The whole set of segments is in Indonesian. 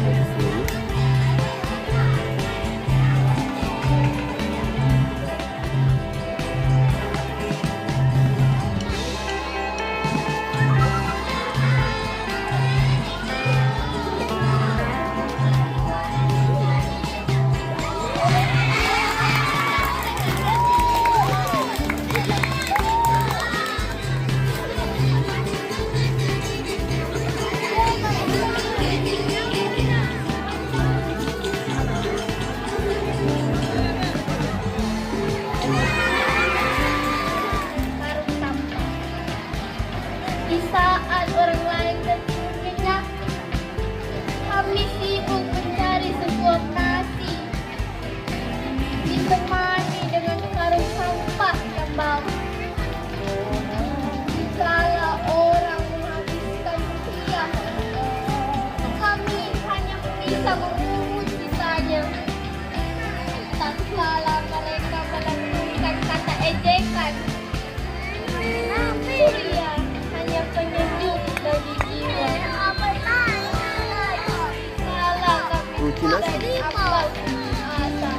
rame di sini. Di saat orang lain tertidur nyenyak, kami sibuk mencari sebuah nasi, ditemani dengan karung sampah yang bau. Dikala orang menghabiskan rupiah, kami hanya bisa memungut sisanya. Tak salah mereka melantunkan kata ejekan. Surya hanya penyejuk bagi jiwa. Salah kami dari awal asa.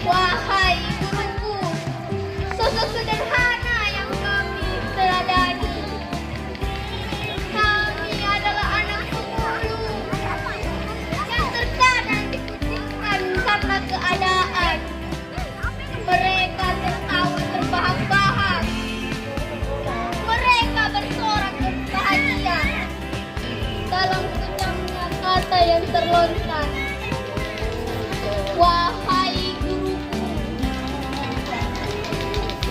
Wahai guruku, sosok sederhana yang kami teladani. Kami adalah anak sulung yang terkadang dikucilkan karena keadaan. Mereka tertawa terbahak-bahak. Mereka bersorak berbahagia dalam kejamnya kata yang terlontar. Wahai guruku,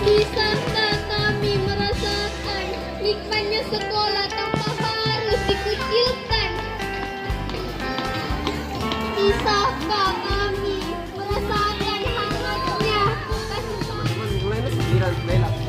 bisakah kami merasakan nikmatnya sekolah tanpa harus dikucilkan? Bisakah kami merasakan hangatnya kasih sayang?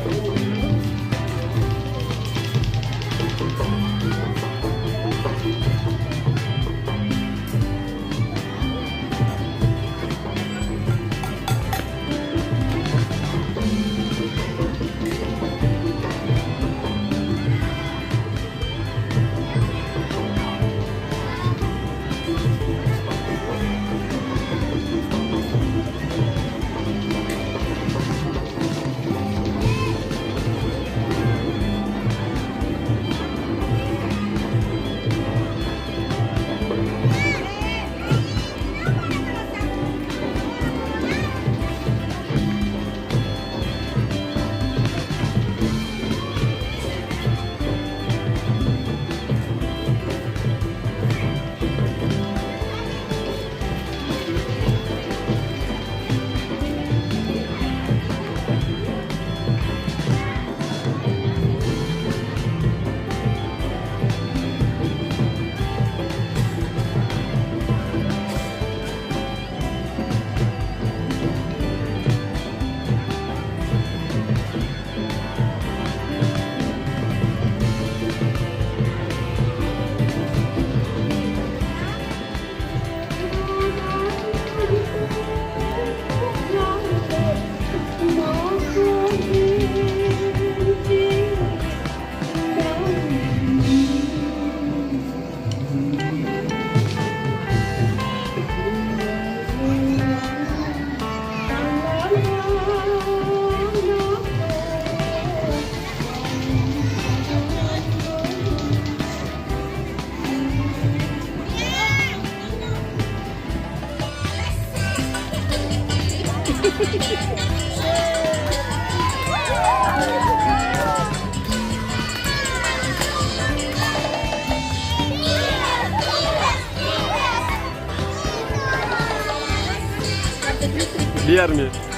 Biar nih.